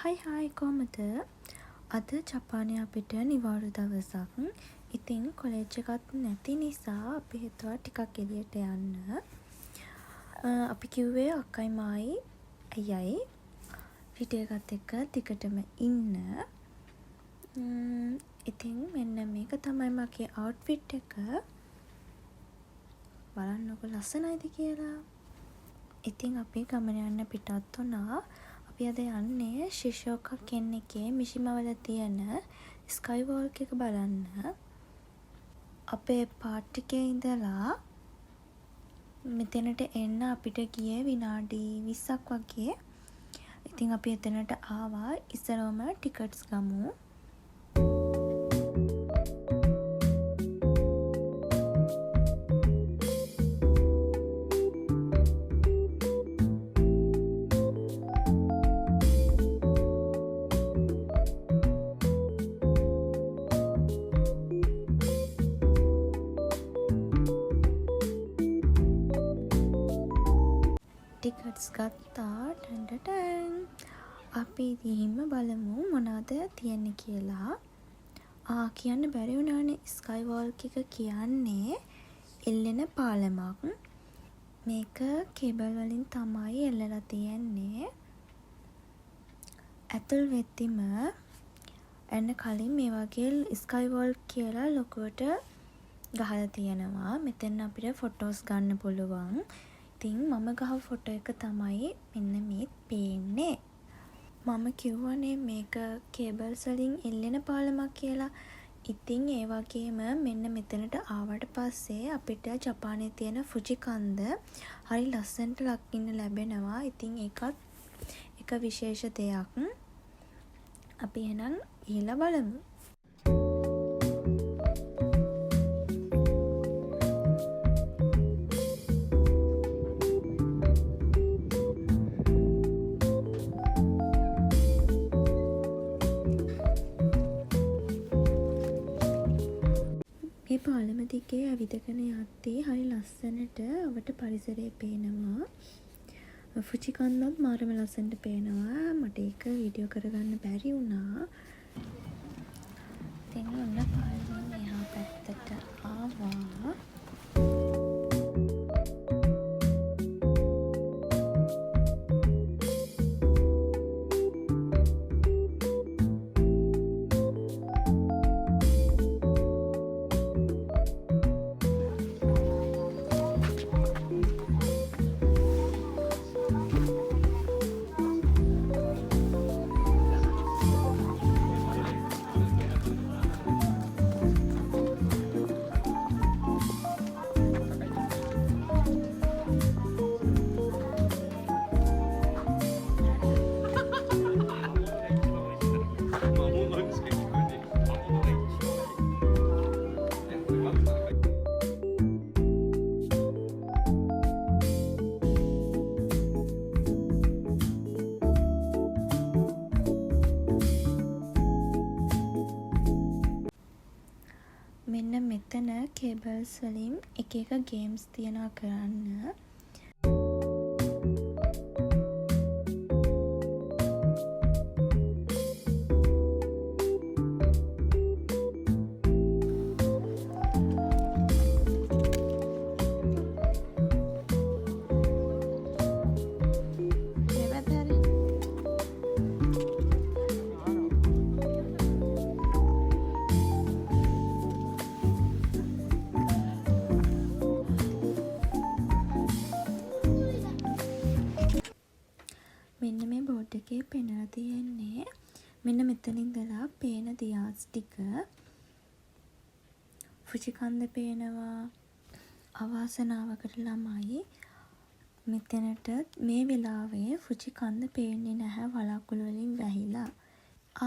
හයි කොහමද? අද ජපානයේ අපිට නිවාඩු දවසක්. ඉතින් කොලෙජ් එකක් නැති නිසා අපි හිතුවා ටිකක් එළියට යන්න. අපි කිව්වේ අක්කයි මායි අයියයි විඩියෝ එකත් එක්ක දිගටම ඉන්න. ඉතින් මෙන්න මේක තමයි මගේ අවුට්ෆිට් එක. බලන්නකො ලස්සනයිද කියලා. ඉතින් අපි ගමන යන්න පිටත් වුණා. අපි අද යන්නේ ශිෂෝකා කෙන් එකේ මිෂිමා වල තියෙන ස්කයි වෝක් එක බලන්න. අපේ පාර්ට් එකේ ඉඳලා මෙතනට එන්න අපිට ගියේ විනාඩි 20ක් වගේ. ඉතින් අපි එතනට ආවා. ඉස්සරවම ටිකට්ස් ගමු. ටිකට්ස් ගත්තා. ටන්ටටන්. අපි ගිහින්ම බලමු මොනවද තියෙන්නේ කියලා. කියන්න බැරි වුණානේ. ස්කයි වෝක් එක කියන්නේ එල්ලෙන පාලමක්. මේක කේබල් වලින් තමයි එල්ලලා තියෙන්නේ. ඇතුල් වෙද්දිම එන්න කලින් මේ වගේ ස්කයි වෝක් කියලා ලොකුවට ගහලා තියෙනවා. මෙතෙන් අපිට ෆොටෝස් ගන්න පුළුවන්. ඉතින් මම ගහපු ෆොටෝ එක තමයි මෙන්න මේ පේන්නේ. මම කිව්වනේ මේක කේබල්ස් වලින් එල්ලෙන පාලමක් කියලා. ඉතින් ඒ වගේම මෙන්න මෙතනට ආවට පස්සේ අපිට ජපානයේ තියෙන ෆුජි කන්ද හරි ලස්සනට දකින්න ලැබෙනවා. ඉතින් ඒකත් එක විශේෂ දෙයක්. අපි එහෙනම් ගිහලා බලමු. මේ පාලම දිගේ ඇවිදගෙන යද්දී හරි ලස්සනට අපට පරිසරය පේනවා. ෆුජි කන්දත් මාරම ලස්සනට පේනවා. මට ඒක වීඩියෝ කරගන්න බැරි වුණා. ඉතින් ඔන්න පාලමෙන් එහා පැත්තට ආවා. මෙන්න මෙතන කේබල්ස් වලින් එක එක ගේම්ස් තියනවා කරන්න. මෙන්න මේ බෝඩ් එකේ පෙන්නලා තියෙන්නේ මෙන්න මෙතන ඉඳලා පේන දියාස් ටික. ෆුජි කන්ද පේනවා. අවාසනාවකට ළමයි මෙතනට මේ වෙලාවේ ෆුජි කන්ද පේන්නේ නැහැ. වලාකුළු වලින් වැහිලා.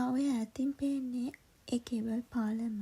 ඔය ඈතින් පේන්නේ ඒ කේබල් පාලම.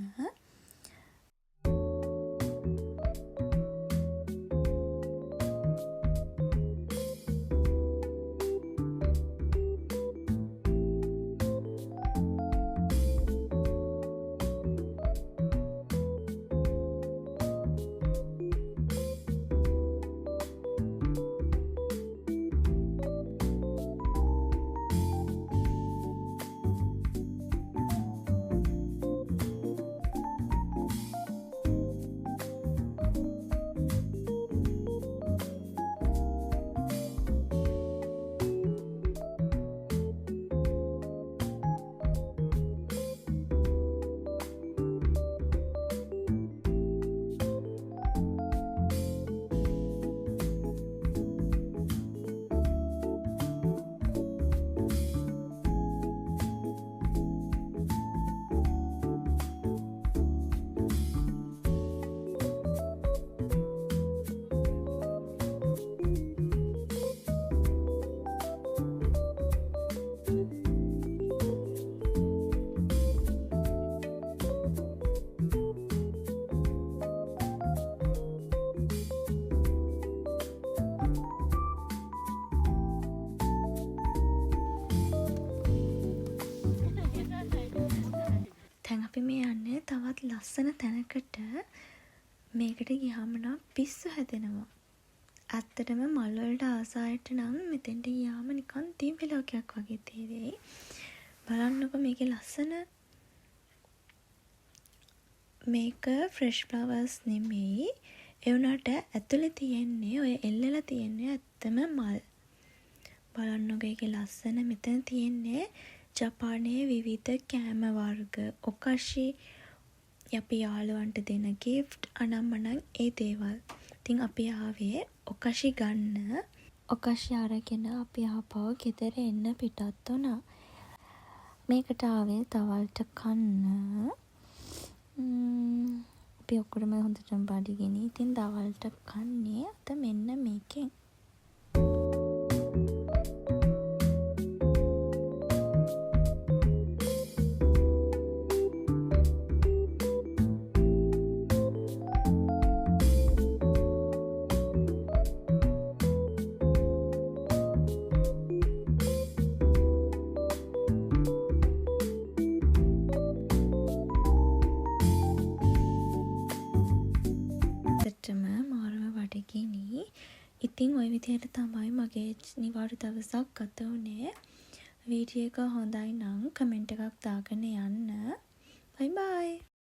ලස්සන තැනකට මේකට ගියාම නම් පිස්සු හැදෙනවා. ඇත්තටම මල් වලට ආස අයට නම් මෙතෙන්ට ගියාම නිකන් දිව්‍ය ලෝකයක් වගේ තේරෙයි. බලන්නකො මේකේ ලස්සන. මේක ෆ්‍රෙෂ් ෆ්ලවර්ස් නෙමෙයි. ඒ වුණාට ඇතුලේ තියෙන්නේ ඔය එල්ලලා තියෙන්නේ ඇත්තම මල්. බලන්නකො ඒකේ ලස්සන. මෙතන තියෙන්නේ ජපානයේ විවිධ කෑම වර්ග, ඔකාෂි, අපි යාළුවන්ට දෙන gift අනම්මනම් ඒ දේවල්. ඉතින් අපි ආවේ ඔකාෂි ගන්න. ඔකාෂි අරගෙන අපි ආපහු ගෙදර එන්න පිටත් වුණා. මේකට ආවේ දවල්ට කන්න. අපි ඔක්කොම හොඳටම බඩගිනි. ඉතින් දවල්ට කන්නේ අද මෙන්න මේකෙන්. මාරම බඩගිනි. ඉතින් ওই විදිහට තමයි මගේ නිවාඩු දවසක් ගත වුණේ. වීඩියෝ එක හොඳයි නම් කමෙන්ට් එකක් දාගෙන යන්න. බයි බයි.